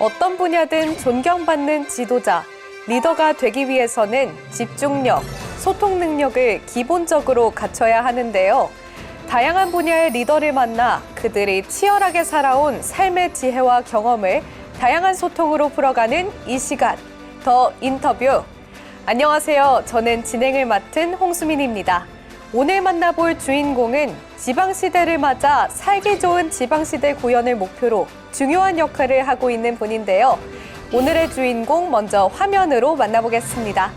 어떤 분야든 존경받는 지도자, 리더가 되기 위해서는 집중력, 소통 능력을 기본적으로 갖춰야 하는데요. 다양한 분야의 리더를 만나 그들이 치열하게 살아온 삶의 지혜와 경험을 다양한 소통으로 풀어가는 이 시간, 더 인터뷰. 안녕하세요. 저는 진행을 맡은 홍수민입니다. 오늘 만나볼 주인공은 지방시대를 맞아 살기 좋은 지방시대 구현을 목표로 중요한 역할을 하고 있는 분인데요. 오늘의 주인공 먼저 화면으로 만나보겠습니다.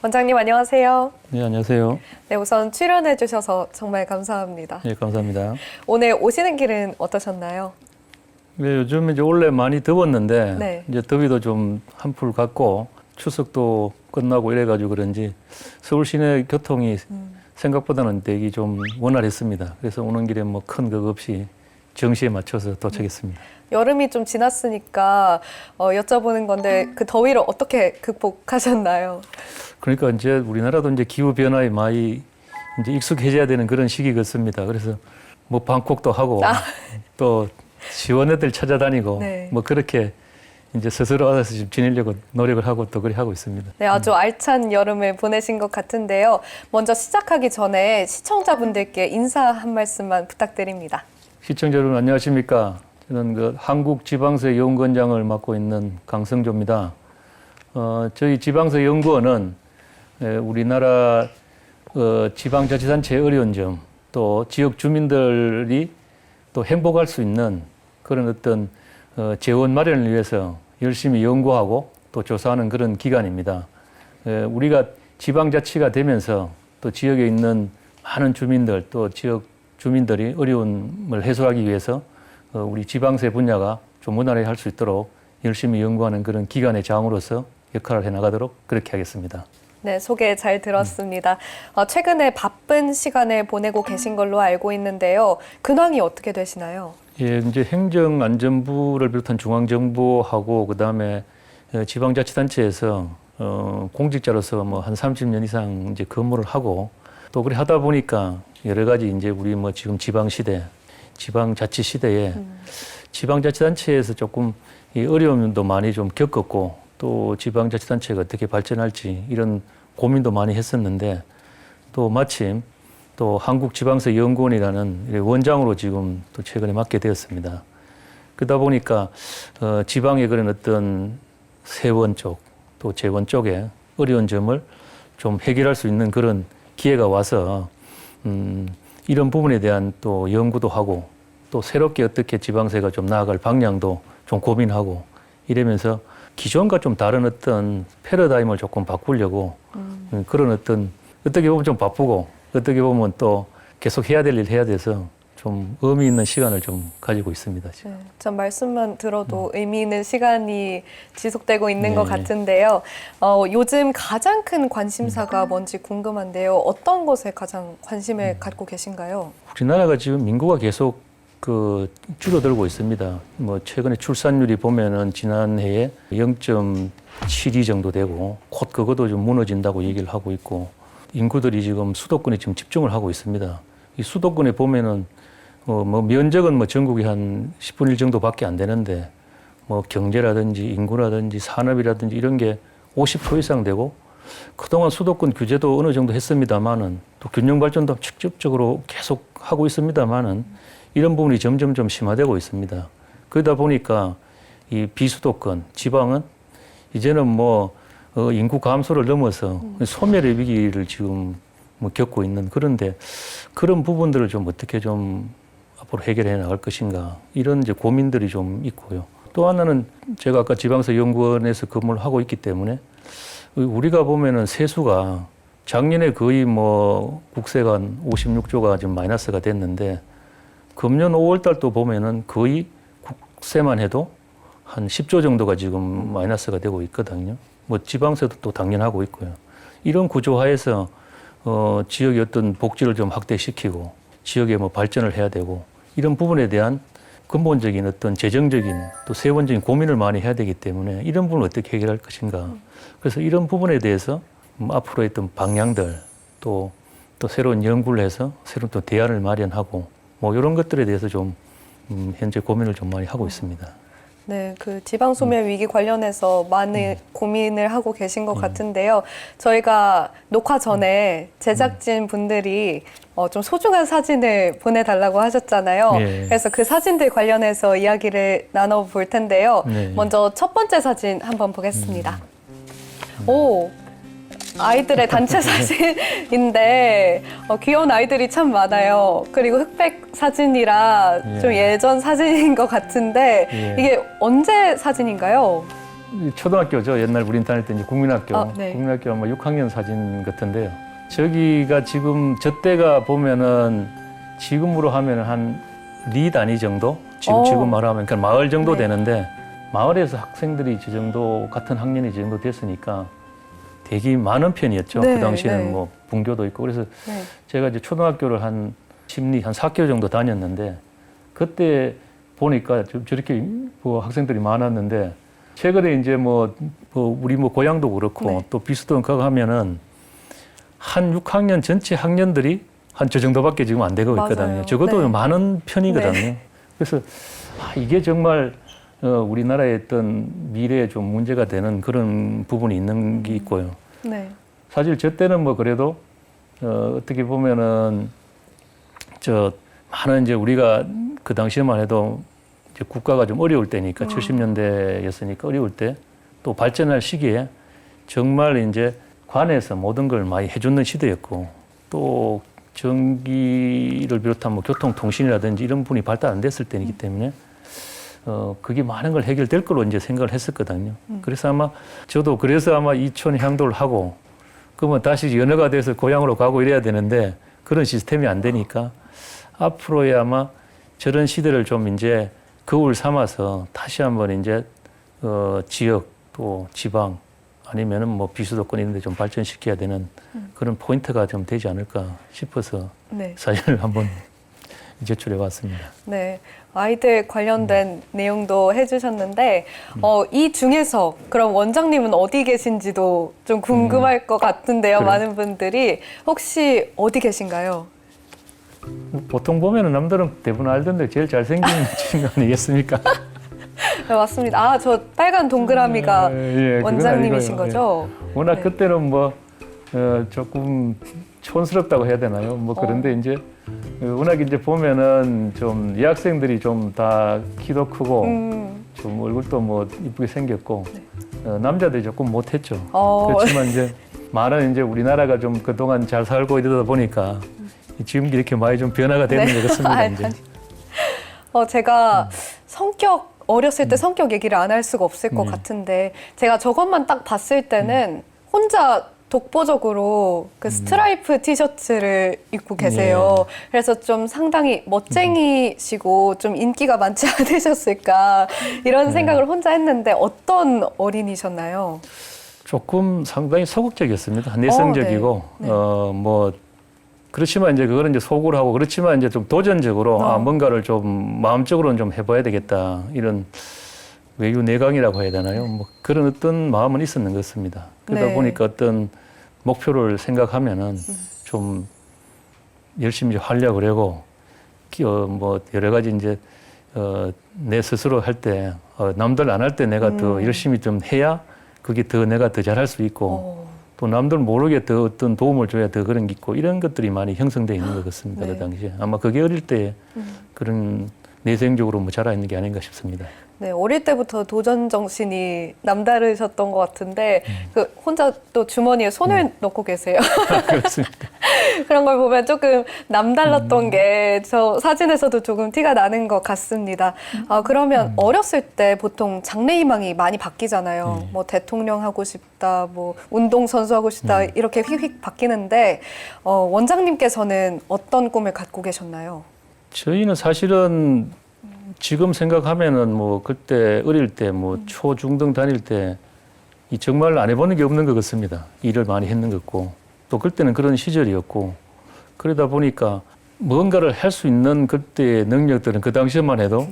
원장님 안녕하세요. 네, 안녕하세요. 네, 우선 출연해 주셔서 정말 감사합니다. 네, 감사합니다. 오늘 오시는 길은 어떠셨나요? 네, 요즘 이제 원래 많이 더웠는데 네. 이제 더위도 좀 한풀 갔고 추석도 끝나고 이래가지고 그런지 서울 시내 교통이 생각보다는 되게 좀 원활했습니다. 그래서 오는 길에 뭐 큰 거 없이 정시에 맞춰서 도착했습니다. 여름이 좀 지났으니까 여쭤보는 건데 그 더위를 어떻게 극복하셨나요? 그러니까 이제 우리나라도 이제 기후 변화에 많이 이제 익숙해져야 되는 그런 시기 같습니다. 그래서 뭐 방콕도 하고 또 시원 애들 찾아다니고 네. 뭐 그렇게 이제 스스로 알아서 좀 지내려고 노력을 하고 또 그렇게 하고 있습니다. 네, 아주 알찬 여름을 보내신 것 같은데요. 먼저 시작하기 전에 시청자분들께 인사 한 말씀만 부탁드립니다. 시청자 여러분 안녕하십니까? 저는 그 한국지방세 연구원장을 맡고 있는 강성조입니다. 저희 지방세 연구원은 우리나라 지방자치단체의 어려운 점, 또 지역 주민들이 또 행복할 수 있는 그런 어떤 재원 마련을 위해서 열심히 연구하고 또 조사하는 그런 기관입니다. 우리가 지방자치가 되면서 또 지역에 있는 많은 주민들 또 지역 주민들이 어려움을 해소하기 위해서 우리 지방세 분야가 좀 원활하게 할 수 있도록 열심히 연구하는 그런 기관의 장으로서 역할을 해나가도록 그렇게 하겠습니다. 네, 소개 잘 들었습니다. 최근에 바쁜 시간을 보내고 계신 걸로 알고 있는데요. 근황이 어떻게 되시나요? 예, 이제 행정안전부를 비롯한 중앙정부하고 그다음에 지방자치단체에서 공직자로서 뭐 한 30년 이상 이제 근무를 하고 또 그래 하다 보니까 여러 가지 이제 우리 뭐 지금 지방시대, 지방자치시대에 지방자치단체에서 조금 이 어려움도 많이 좀 겪었고 또 지방자치단체가 어떻게 발전할지 이런 고민도 많이 했었는데 또 마침 또 한국지방세연구원이라는 원장으로 지금 또 최근에 맡게 되었습니다. 그러다 보니까 지방의 그런 어떤 세원 쪽 또 재원 쪽에 어려운 점을 좀 해결할 수 있는 그런 기회가 와서 이런 부분에 대한 또 연구도 하고 또 새롭게 어떻게 지방세가 좀 나아갈 방향도 좀 고민하고 이러면서 기존과 좀 다른 어떤 패러다임을 조금 바꾸려고 그런 어떤 어떻게 보면 좀 바쁘고 어떻게 보면 또 계속 해야 될 일 해야 돼서 좀 의미 있는 시간을 좀 가지고 있습니다. 지금. 네, 전 말씀만 들어도 의미 있는 시간이 지속되고 있는 네. 것 같은데요. 요즘 가장 큰 관심사가 뭔지 궁금한데요. 어떤 것에 가장 관심을 갖고 계신가요? 우리나라가 지금 인구가 계속 줄어들고 있습니다. 뭐 최근에 출산율이 보면은 지난해에 0.72 정도 되고 곧 그것도 좀 무너진다고 얘기를 하고 있고 인구들이 지금 수도권에 지금 집중을 하고 있습니다. 이 수도권에 보면은 뭐 면적은 뭐 전국이 한 10분의 1 정도밖에 안 되는데 뭐 경제라든지 인구라든지 산업이라든지 이런 게 50% 이상 되고 그동안 수도권 규제도 어느 정도 했습니다만은 또 균형 발전도 직접적으로 계속 하고 있습니다만은 이런 부분이 점점 좀 심화되고 있습니다. 그러다 보니까 이 비수도권 지방은 이제는 뭐 인구 감소를 넘어서 소멸의 위기를 지금 뭐 겪고 있는 그런데 그런 부분들을 좀 어떻게 좀 앞으로 해결해 나갈 것인가 이런 이제 고민들이 좀 있고요. 또 하나는 제가 아까 지방세 연구원에서 근무를 하고 있기 때문에 우리가 보면은 세수가 작년에 거의 뭐 국세가 한 56조가 지금 마이너스가 됐는데 금년 5월 달도 보면은 거의 국세만 해도 한 10조 정도가 지금 마이너스가 되고 있거든요. 뭐 지방세도 또 당연하고 있고요. 이런 구조하에서 지역의 어떤 복지를 좀 확대시키고 지역의 뭐 발전을 해야 되고 이런 부분에 대한 근본적인 어떤 재정적인 또 세원적인 고민을 많이 해야 되기 때문에 이런 부분을 어떻게 해결할 것인가. 그래서 이런 부분에 대해서 앞으로의 어떤 방향들 또 새로운 연구를 해서 새로운 또 대안을 마련하고 뭐 이런 것들에 대해서 좀 현재 고민을 좀 많이 하고 있습니다. 네, 그 지방소멸 위기 관련해서 많은 고민을 하고 계신 것 같은데요. 저희가 녹화 전에 제작진 분들이 좀 소중한 사진을 보내달라고 하셨잖아요. 예. 그래서 그 사진들 관련해서 이야기를 나눠볼 텐데요. 네. 먼저 첫 번째 사진 한번 보겠습니다. 오, 아이들의 단체 사진인데 귀여운 아이들이 참 많아요. 그리고 흑백 사진이라 예. 좀 예전 사진인 것 같은데 예. 이게 언제 사진인가요? 초등학교죠. 옛날 우린 다닐 때 이제 국민학교. 아, 네. 국민학교 아마 6학년 사진 같은데요. 저기가 지금 저 때가 보면은 지금으로 하면 한 리 단위 정도? 지금 말하면 그러니까 마을 정도 네. 되는데 마을에서 학생들이 저 정도 같은 학년이 저 정도 됐으니까 되게 많은 편이었죠. 네, 그 당시에는 네. 뭐 분교도 있고 그래서 네. 제가 이제 초등학교를 한 4개월 정도 다녔는데 그때 보니까 저렇게 뭐 학생들이 많았는데 최근에 이제 우리 고향도 그렇고 네. 또 비수도 가고 하면은 한 6학년 전체 학년들이 한 저 정도밖에 지금 안 되고 맞아요. 있거든요. 적어도 네. 많은 편이거든요. 네. 그래서 이게 정말 우리나라의 어떤 미래에 좀 문제가 되는 그런 부분이 있는 게 있고요. 네. 사실 저 때는 뭐 그래도 어떻게 보면은 많은 이제 우리가 그 당시에만 해도 이제 국가가 좀 어려울 때니까 70년대였으니까 어려울 때 또 발전할 시기에 정말 이제 관에서 모든 걸 많이 해주는 시대였고 또 전기를 비롯한 뭐 교통 통신이라든지 이런 부분이 발달 안 됐을 때이기 때문에 그게 많은 걸 해결될 거로 이제 생각을 했었거든요. 그래서 아마 저도 그래서 아마 이촌 향도를 하고 그러면 다시 연어가 돼서 고향으로 가고 이래야 되는데 그런 시스템이 안 되니까 앞으로야 아마 저런 시대를 좀 이제 거울 삼아서 다시 한번 이제 지역 또 지방 아니면은 뭐 비수도권 이런 데 좀 발전시켜야 되는 그런 포인트가 좀 되지 않을까 싶어서 네. 사진을 한번 제출해 봤습니다. 네. 아이들 관련된 내용도 해주셨는데, 이 중에서 그럼 원장님은 어디 계신지도 좀 궁금할 것 같은데요. 그래요? 많은 분들이. 혹시 어디 계신가요? 보통 보면은 남들은 대부분 알던데 제일 잘생긴 친구 아니겠습니까? 네, 맞습니다. 아, 저 빨간 동그라미가 예, 그건 원장님이신 아니고요. 거죠? 워낙 네. 그때는 조금 촌스럽다고 해야 되나요? 그런데 이제 워낙 이제 보면은 좀 여학생들이 좀 다 키도 크고 좀 얼굴도 이쁘게 생겼고 남자들이 조금 못했죠. 그렇지만 이제 많은 이제 우리나라가 좀 그동안 잘 살고 이러다 보니까 지금 이렇게 많이 좀 변화가 되는 것 같습니다. 이제. 제가 어렸을 때 성격 얘기를 안 할 수가 없을 것 같은데, 제가 저것만 딱 봤을 때는 혼자 독보적으로 그 스트라이프 티셔츠를 입고 계세요. 그래서 좀 상당히 멋쟁이시고 좀 인기가 많지 않으셨을까 이런 생각을 혼자 했는데 어떤 어린이셨나요? 조금 상당히 소극적이었습니다. 내성적이고 네. 그렇지만 이제 그거는 이제 속으로 하고 그렇지만 이제 좀 도전적으로 뭔가를 좀 마음적으로는 좀 해봐야 되겠다 이런 외유 내강이라고 해야 되나요? 그런 어떤 마음은 있었는 것 같습니다. 그러다 네. 보니까 어떤 목표를 생각하면은 좀 열심히 활약을 하고 여러 가지 이제 내 스스로 할 때 남들 안 할 때 내가 더 열심히 좀 해야 그게 내가 더 잘할 수 있고 또 남들 모르게 더 어떤 도움을 줘야 더 그런 게 있고 이런 것들이 많이 형성되어 있는 것 같습니다. 네. 그 당시에 아마 그게 어릴 때 그런 내성적으로 자라 있는 게 아닌가 싶습니다. 네, 어릴 때부터 도전 정신이 남다르셨던 것 같은데 혼자 또 주머니에 손을 넣고 계세요. 그렇습니다. 그런 걸 보면 조금 남달랐던 게 저 사진에서도 조금 티가 나는 것 같습니다. 그러면 어렸을 때 보통 장래희망이 많이 바뀌잖아요. 뭐 대통령 하고 싶다, 뭐 운동선수 하고 싶다 이렇게 휙휙 바뀌는데 원장님께서는 어떤 꿈을 갖고 계셨나요? 저희는 사실은 지금 생각하면은 뭐 그때 어릴 때 뭐 초중등 다닐 때 이 정말 안 해보는 게 없는 것 같습니다. 일을 많이 했는 것 같고 또 그때는 그런 시절이었고 그러다 보니까 뭔가를 할 수 있는 그때의 능력들은 그 당시만 해도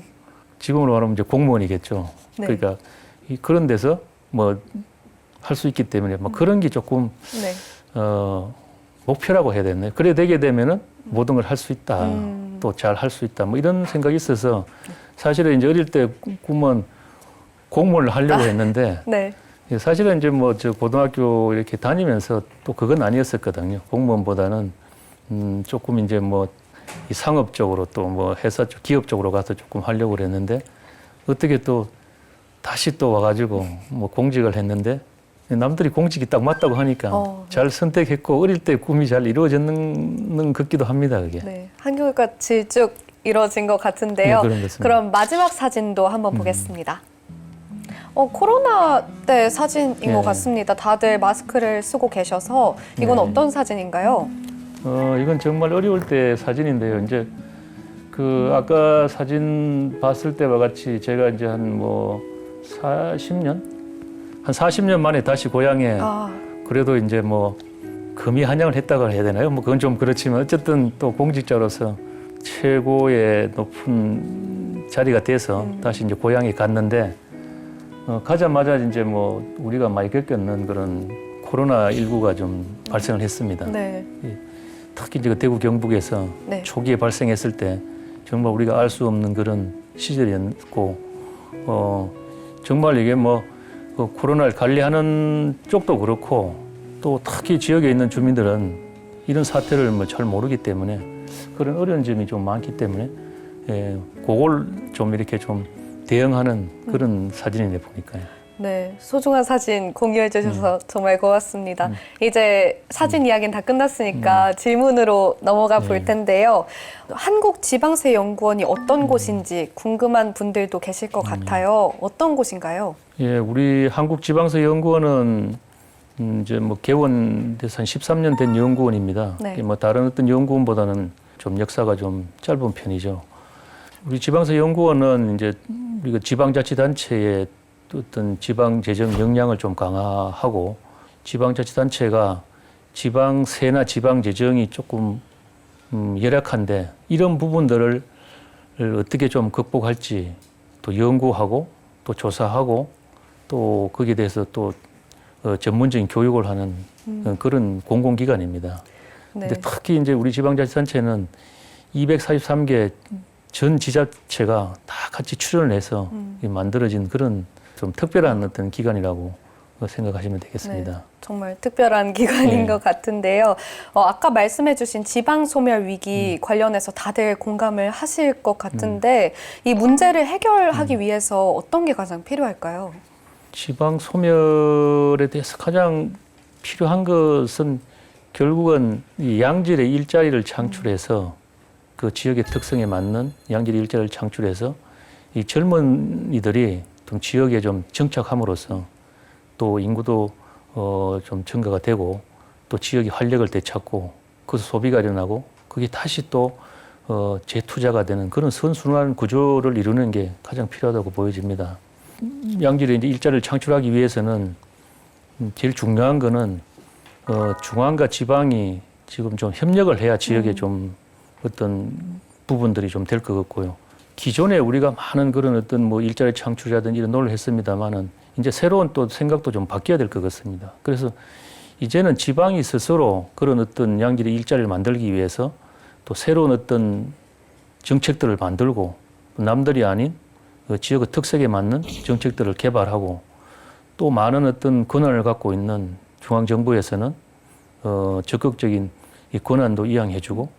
지금으로 말하면 이제 공무원이겠죠. 네. 그러니까 그런 데서 뭐 할 수 있기 때문에 뭐 그런 게 조금 네. 목표라고 해야 되나요? 그래 되게 되면은 모든 걸 할 수 있다. 또 잘 할 수 있다. 뭐 이런 생각이 있어서 사실은 이제 어릴 때 꿈은 공무원을 하려고 했는데 네. 사실은 이제 뭐 저 고등학교 이렇게 다니면서 또 그건 아니었었거든요. 공무원보다는 조금 이제 뭐 이 상업적으로 또 뭐 회사 쪽 기업 쪽으로 가서 조금 하려고 그랬는데 어떻게 또 다시 또 와가지고 뭐 공직을 했는데 남들이 공직이 딱 맞다고 하니까 잘 선택했고 어릴 때 꿈이 잘 이루어졌는 것 같기도 합니다. 그게. 네. 한결같이 쭉 이뤄진 것 같은데요. 네, 그런 것 같습니다. 그럼 마지막 사진도 한번 보겠습니다. 코로나 때 사진인 네. 것 같습니다. 다들 마스크를 쓰고 계셔서 이건 네. 어떤 사진인가요? 이건 정말 어려울 때 사진인데요. 이제 그 아까 사진 봤을 때와 같이 제가 이제 한 뭐 40년 만에 다시 고향에 그래도 이제 뭐 금이 한양을 했다고 해야 되나요? 뭐 그건 좀 그렇지만 어쨌든 또 공직자로서 최고의 높은 자리가 돼서 다시 이제 고향에 갔는데 가자마자 이제 뭐 우리가 많이 겪었는 그런 코로나19가 좀 발생을 했습니다. 네. 특히 이제 그 대구 경북에서 네. 초기에 발생했을 때 정말 우리가 알 수 없는 그런 시절이었고 정말 이게 뭐 그 코로나를 관리하는 쪽도 그렇고 또 특히 지역에 있는 주민들은 이런 사태를 뭐 잘 모르기 때문에 그런 어려운 점이 좀 많기 때문에 그걸 좀 이렇게 좀 대응하는 그런 사진이네 보니까요. 네, 소중한 사진 공유해 주셔서 정말 고맙습니다. 이제 사진 이야기는 다 끝났으니까 질문으로 넘어가 볼 텐데요. 한국지방세연구원이 어떤 곳인지 궁금한 분들도 계실 것 같아요. 어떤 곳인가요? 예, 우리 한국지방세연구원은 이제 뭐 개원돼서 한 13년 된 연구원입니다. 네. 뭐 다른 어떤 연구원보다는 좀 역사가 좀 짧은 편이죠. 우리 지방세연구원은 이제 우리가 지방자치단체의 어떤 지방재정 역량을 좀 강화하고 지방자치단체가 지방세나 지방재정이 조금 열악한데 이런 부분들을 어떻게 좀 극복할지 또 연구하고 또 조사하고 또 거기에 대해서 또 전문적인 교육을 하는 그런 공공기관입니다. 네. 근데 특히 이제 우리 지방자치단체는 243개 전 지자체가 다 같이 출연을 해서 만들어진 그런 좀 특별한 어떤 기관이라고 생각하시면 되겠습니다. 네, 정말 특별한 기관인 네. 것 같은데요. 아까 말씀해주신 지방소멸 위기 관련해서 다들 공감을 하실 것 같은데 이 문제를 해결하기 위해서 어떤 게 가장 필요할까요? 지방 소멸에 대해서 가장 필요한 것은 결국은 이 양질의 일자리를 창출해서 그 지역의 특성에 맞는 양질의 일자리를 창출해서 이 젊은이들이 좀 지역에 좀 정착함으로써 또 인구도 좀 증가가 되고 또 지역의 활력을 되찾고 거기서 소비가 일어나고 그게 다시 또 재투자가 되는 그런 선순환 구조를 이루는 게 가장 필요하다고 보여집니다. 양질의 이제 일자리를 창출하기 위해서는 제일 중요한 거는 중앙과 지방이 지금 좀 협력을 해야 지역에 좀 어떤 부분들이 좀 될 것 같고요. 기존에 우리가 많은 그런 어떤 뭐 일자리 창출이라든지 이런 노력을 했습니다만은 이제 새로운 또 생각도 좀 바뀌어야 될 것 같습니다. 그래서 이제는 지방이 스스로 그런 어떤 양질의 일자리를 만들기 위해서 또 새로운 어떤 정책들을 만들고 남들이 아닌 그 지역의 특색에 맞는 정책들을 개발하고 또 많은 어떤 권한을 갖고 있는 중앙정부에서는 적극적인 이 권한도 이양해주고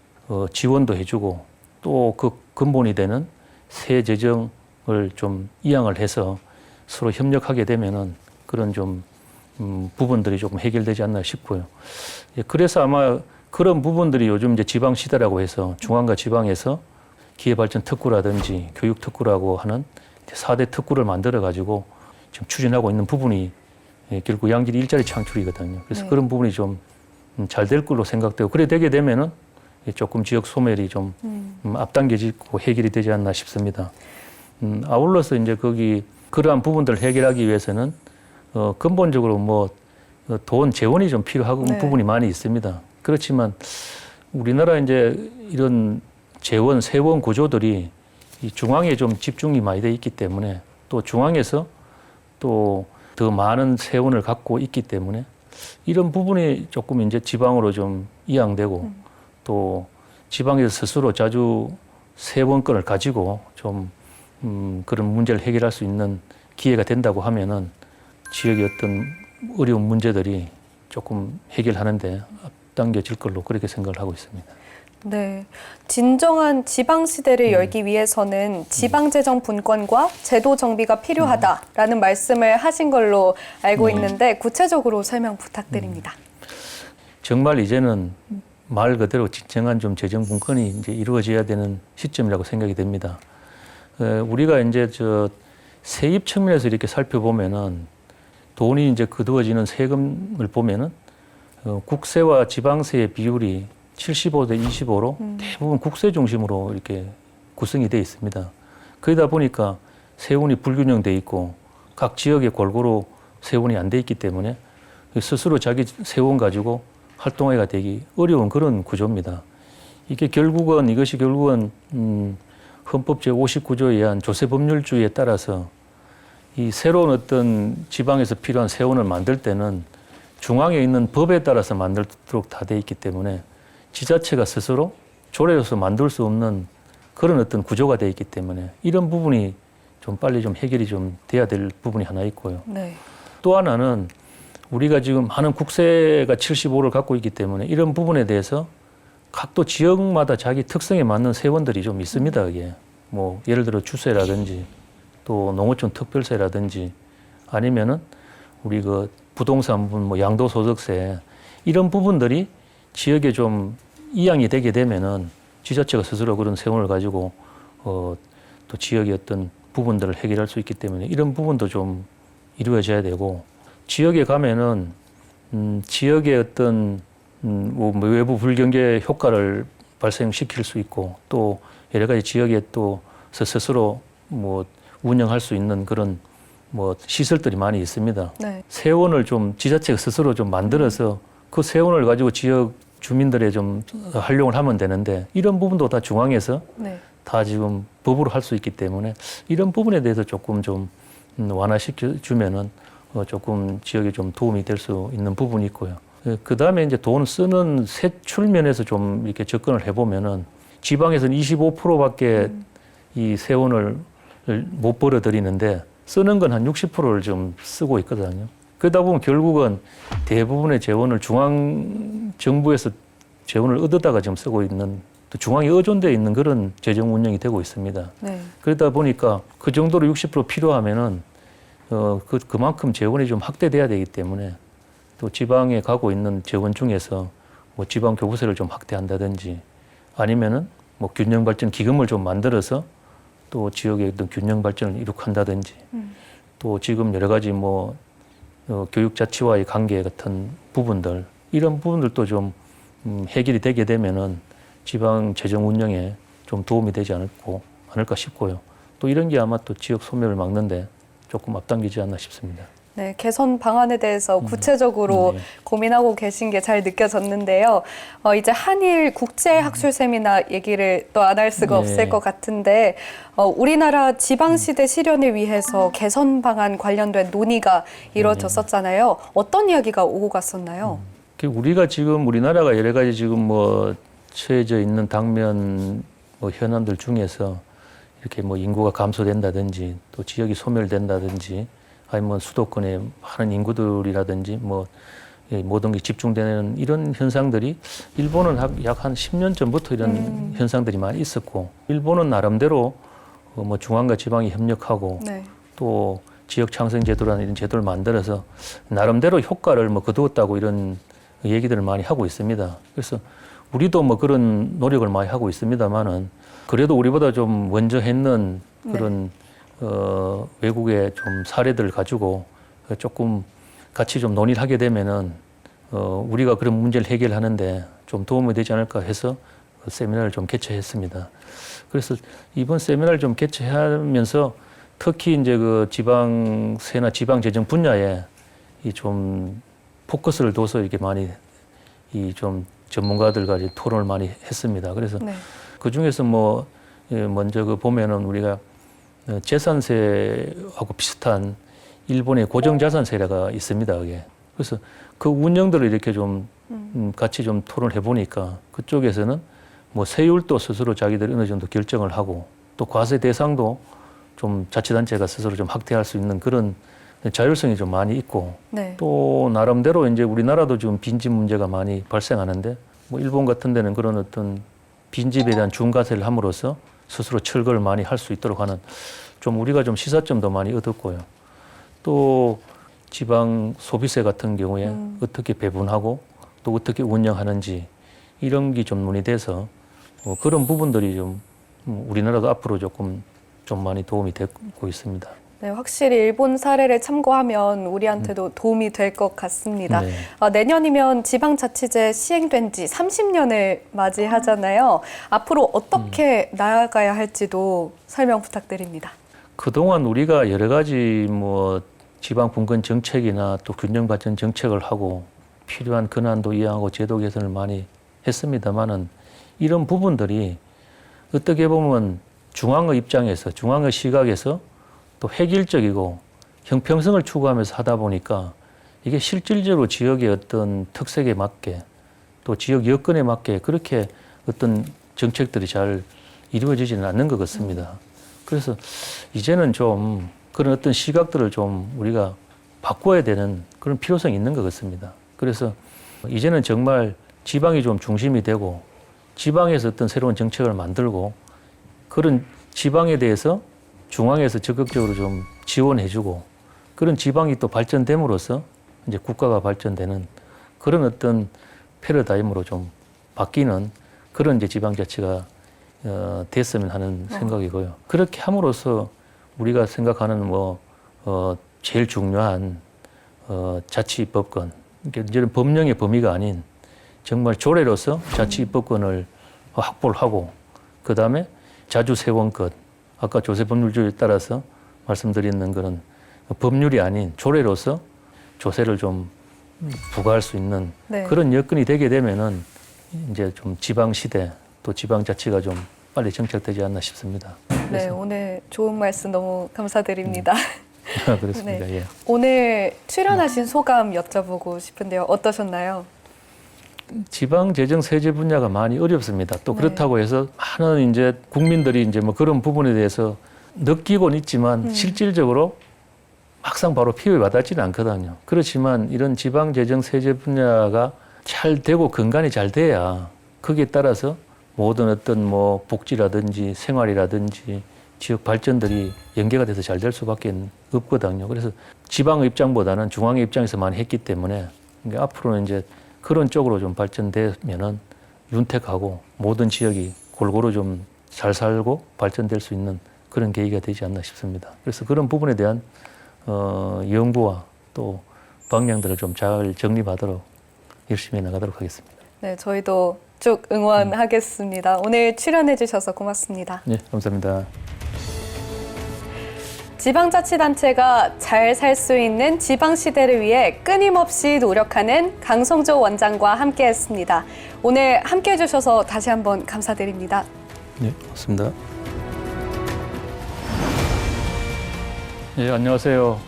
지원도 해주고 또 그 근본이 되는 세 재정을 좀 이양을 해서 서로 협력하게 되면은 그런 좀 부분들이 조금 해결되지 않나 싶고요. 그래서 아마 그런 부분들이 요즘 이제 지방 시대라고 해서 중앙과 지방에서 기회발전 특구라든지 교육 특구라고 하는 4대 특구를 만들어 가지고 지금 추진하고 있는 부분이 결국 양질 일자리 창출이거든요. 그래서 네. 그런 부분이 좀 잘 될 걸로 생각되고 그래 되게 되면은 조금 지역 소멸이 좀 앞당겨지고 해결이 되지 않나 싶습니다. 아울러서 이제 그러한 부분들을 해결하기 위해서는 근본적으로 뭐 돈 재원이 좀 필요한 네. 부분이 많이 있습니다. 그렇지만 우리나라 이제 이런 재원, 세원 구조들이 이 중앙에 좀 집중이 많이 돼 있기 때문에 또 중앙에서 또 더 많은 세원을 갖고 있기 때문에 이런 부분이 조금 이제 지방으로 좀 이양되고 또 지방에서 스스로 자주 세원권을 가지고 좀 그런 문제를 해결할 수 있는 기회가 된다고 하면은 지역의 어떤 어려운 문제들이 조금 해결하는데 앞당겨질 걸로 그렇게 생각을 하고 있습니다. 네, 진정한 지방 시대를 열기 위해서는 지방재정 분권과 제도 정비가 필요하다라는 말씀을 하신 걸로 알고 있는데 구체적으로 설명 부탁드립니다. 정말 이제는 말 그대로 진정한 좀 재정 분권이 이제 이루어져야 되는 시점이라고 생각이 됩니다. 우리가 이제 세입 측면에서 이렇게 살펴보면은 돈이 이제 거두어지는 세금을 보면은 국세와 지방세의 비율이 75대 25로 대부분 국세 중심으로 이렇게 구성이 돼 있습니다. 그러다 보니까 세원이 불균형돼 있고 각 지역에 골고루 세원이 안 돼 있기 때문에 스스로 자기 세원 가지고 활동화가 되기 어려운 그런 구조입니다. 이것이 결국은 헌법 제59조에 의한 조세법률주의에 따라서 이 새로운 어떤 지방에서 필요한 세원을 만들 때는 중앙에 있는 법에 따라서 만들도록 다 돼 있기 때문에 지자체가 스스로 조례로서 만들 수 없는 그런 어떤 구조가 돼 있기 때문에 이런 부분이 좀 빨리 좀 해결이 좀 돼야 될 부분이 하나 있고요. 네. 또 하나는 우리가 지금 많은 국세가 75를 갖고 있기 때문에 이런 부분에 대해서 각 또 지역마다 자기 특성에 맞는 세원들이 좀 있습니다. 이게 뭐 예를 들어 주세라든지 또 농어촌 특별세라든지 아니면은 우리 그 부동산분 뭐 양도소득세 이런 부분들이 지역에 좀 이양이 되게 되면은 지자체가 스스로 그런 세원을 가지고 또 지역의 어떤 부분들을 해결할 수 있기 때문에 이런 부분도 좀 이루어져야 되고 지역에 가면은 지역의 어떤 뭐 외부 불경제 효과를 발생시킬 수 있고 또 여러 가지 지역에 또 스스로 뭐 운영할 수 있는 그런 뭐 시설들이 많이 있습니다. 네. 세원을 좀 지자체가 스스로 좀 만들어서 그 세원을 가지고 지역 주민들의 좀 활용을 하면 되는데 이런 부분도 다 중앙에서 네. 다 지금 법으로 할 수 있기 때문에 이런 부분에 대해서 조금 좀 완화시켜 주면은 조금 지역에 좀 도움이 될 수 있는 부분이 있고요. 그 다음에 이제 돈 쓰는 세출 면에서 좀 이렇게 접근을 해보면은 지방에서는 25%밖에 이 세원을 못 벌어들이는데 쓰는 건 한 60%를 좀 쓰고 있거든요. 그러다 보면 결국은 대부분의 재원을 중앙 정부에서 재원을 얻어다가 지금 쓰고 있는 또 중앙에 의존되어 있는 그런 재정 운영이 되고 있습니다. 네. 그러다 보니까 그 정도로 60% 필요하면은 그만큼 재원이 좀 확대돼야 되기 때문에 또 지방에 가고 있는 재원 중에서 뭐 지방 교부세를 좀 확대한다든지 아니면은 뭐 균형 발전 기금을 좀 만들어서 또 지역의 어떤 균형 발전을 이룩한다든지 또 지금 여러 가지 뭐 교육자치와의 관계 같은 부분들 이런 부분들도 좀 해결이 되게 되면은 지방 재정 운영에 좀 도움이 되지 않을까 싶고요. 또 이런 게 아마 또 지역 소멸을 막는데 조금 앞당기지 않나 싶습니다. 네, 개선 방안에 대해서 구체적으로 네. 고민하고 계신 게 잘 느껴졌는데요. 이제 한일 국제 학술 세미나 얘기를 또 안 할 수가 네. 없을 것 같은데, 우리나라 지방시대 실현을 위해서 개선 방안 관련된 논의가 이루어졌었잖아요. 어떤 이야기가 오고 갔었나요? 우리가 지금 우리나라가 여러 가지 지금 뭐 처해져 있는 당면 뭐 현안들 중에서 이렇게 뭐 인구가 감소된다든지 또 지역이 소멸된다든지 아니면 수도권에 많은 인구들이라든지 뭐 모든 게 집중되는 이런 현상들이 일본은 약 한 10년 전부터 이런 현상들이 많이 있었고 일본은 나름대로 뭐 중앙과 지방이 협력하고 네. 또 지역 창생 제도라는 이런 제도를 만들어서 나름대로 효과를 뭐 거두었다고 이런 얘기들을 많이 하고 있습니다. 그래서 우리도 뭐 그런 노력을 많이 하고 있습니다만은 그래도 우리보다 좀 먼저 했는 그런 외국의 좀 사례들을 가지고 조금 같이 좀 논의를 하게 되면은 우리가 그런 문제를 해결하는데 좀 도움이 되지 않을까 해서 세미나를 좀 개최했습니다. 그래서 이번 세미나를 좀 개최하면서 특히 이제 그 지방세나 지방재정 분야에 이 좀 포커스를 둬서 이렇게 많이 이 좀 전문가들과 이제 토론을 많이 했습니다. 그래서 네. 그 중에서 뭐 먼저 그 보면은 우리가 재산세하고 비슷한 일본의 고정자산세가 있습니다. 그게. 그래서 그 운영들을 이렇게 좀 같이 좀 토론해 보니까 그쪽에서는 뭐 세율도 스스로 자기들이 어느 정도 결정을 하고 또 과세 대상도 좀 자치단체가 스스로 좀 확대할 수 있는 그런 자율성이 좀 많이 있고 네. 또 나름대로 이제 우리나라도 지금 빈집 문제가 많이 발생하는데 뭐 일본 같은 데는 그런 어떤 빈집에 대한 중과세를 함으로써 스스로 철거를 많이 할 수 있도록 하는 좀 우리가 좀 시사점도 많이 얻었고요. 또 지방 소비세 같은 경우에 어떻게 배분하고 또 어떻게 운영하는지 이런 게 좀 논의돼서 그런 부분들이 좀 우리나라도 앞으로 조금 좀 많이 도움이 되고 있습니다. 네, 확실히 일본 사례를 참고하면 우리한테도 도움이 될 것 같습니다. 네. 내년이면 지방자치제 시행된 지 30년을 맞이하잖아요. 앞으로 어떻게 나아가야 할지도 설명 부탁드립니다. 그동안 우리가 여러 가지 뭐 지방 분권 정책이나 또 균형 발전 정책을 하고 필요한 근안도 이양하고 제도 개선을 많이 했습니다만은 이런 부분들이 어떻게 보면 중앙의 입장에서 중앙의 시각에서 또 획일적이고 형평성을 추구하면서 하다 보니까 이게 실질적으로 지역의 어떤 특색에 맞게 또 지역 여건에 맞게 그렇게 어떤 정책들이 잘 이루어지지는 않는 것 같습니다. 그래서 이제는 좀 그런 어떤 시각들을 좀 우리가 바꿔야 되는 그런 필요성이 있는 것 같습니다. 그래서 이제는 정말 지방이 좀 중심이 되고 지방에서 어떤 새로운 정책을 만들고 그런 지방에 대해서 중앙에서 적극적으로 좀 지원해주고 그런 지방이 또 발전됨으로써 이제 국가가 발전되는 그런 어떤 패러다임으로 좀 바뀌는 그런 이제 지방자치가 됐으면 하는 생각이고요. 그렇게 함으로써 우리가 생각하는 제일 중요한 자치입법권, 이제는 법령의 범위가 아닌 정말 조례로서 자치입법권을 확보를 하고 그 다음에 자주세원권, 아까 조세법률조에 따라서 말씀드리는 그런 법률이 아닌 조례로서 조세를 좀 부과할 수 있는 네. 그런 여건이 되게 되면은 이제 좀 지방시대 또 지방자치가 좀 빨리 정착되지 않나 싶습니다. 네, 오늘 좋은 말씀 너무 감사드립니다. 그렇습니다. 네. 예. 오늘 출연하신 소감 여쭤보고 싶은데요. 어떠셨나요? 지방재정 세제 분야가 많이 어렵습니다. 또 네. 그렇다고 해서 많은 이제 국민들이 이제 뭐 그런 부분에 대해서 느끼고는 있지만 실질적으로 막상 바로 피부에 와닿지는 않거든요. 그렇지만 이런 지방재정 세제 분야가 잘 되고 근간이 잘 돼야 거기에 따라서 모든 어떤 뭐 복지라든지 생활이라든지 지역 발전들이 연계가 돼서 잘 될 수밖에 없거든요. 그래서 지방의 입장보다는 중앙의 입장에서 많이 했기 때문에 그러니까 앞으로는 이제 그런 쪽으로 좀 발전되면은 윤택하고 모든 지역이 골고루 좀 잘 살고 발전될 수 있는 그런 계기가 되지 않나 싶습니다. 그래서 그런 부분에 대한 연구와 또 방향들을 좀 잘 정립하도록 열심히 나가도록 하겠습니다. 네, 저희도 쭉 응원하겠습니다. 오늘 출연해 주셔서 고맙습니다. 네, 감사합니다. 지방자치단체가 잘 살 수 있는 지방시대를 위해 끊임없이 노력하는 강성조 원장과 함께했습니다. 오늘 함께해 주셔서 다시 한번 감사드립니다. 네, 고맙습니다. 예, 안녕하세요.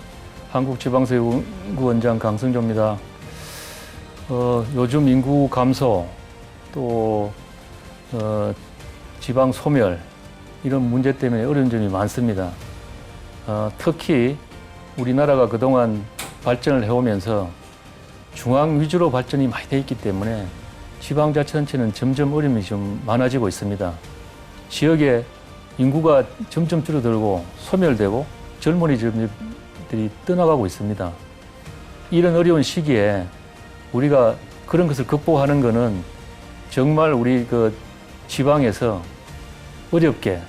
한국지방세연구원장 강성조입니다. 요즘 인구 감소, 또 지방 소멸 이런 문제 때문에 어려운 점이 많습니다. 특히 우리나라가 그동안 발전을 해오면서 중앙 위주로 발전이 많이 돼 있기 때문에 지방자치단체는 점점 어려움이 좀 많아지고 있습니다. 지역에 인구가 점점 줄어들고 소멸되고 젊은이들이 떠나가고 있습니다. 이런 어려운 시기에 우리가 그런 것을 극복하는 것은 정말 우리 그 지방에서 어렵게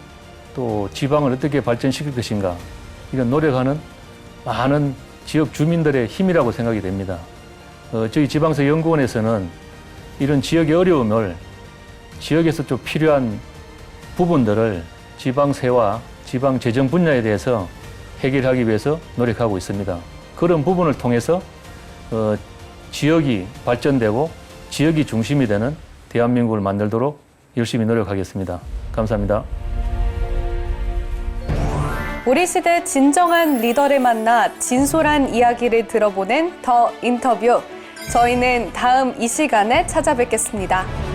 또 지방을 어떻게 발전시킬 것인가 이런 노력하는 많은 지역 주민들의 힘이라고 생각이 됩니다. 저희 지방세연구원에서는 이런 지역의 어려움을 지역에서 좀 필요한 부분들을 지방세와 지방재정 분야에 대해서 해결하기 위해서 노력하고 있습니다. 그런 부분을 통해서 지역이 발전되고 지역이 중심이 되는 대한민국을 만들도록 열심히 노력하겠습니다. 감사합니다. 우리 시대 진정한 리더를 만나 진솔한 이야기를 들어보는 더 인터뷰. 저희는 다음 이 시간에 찾아뵙겠습니다.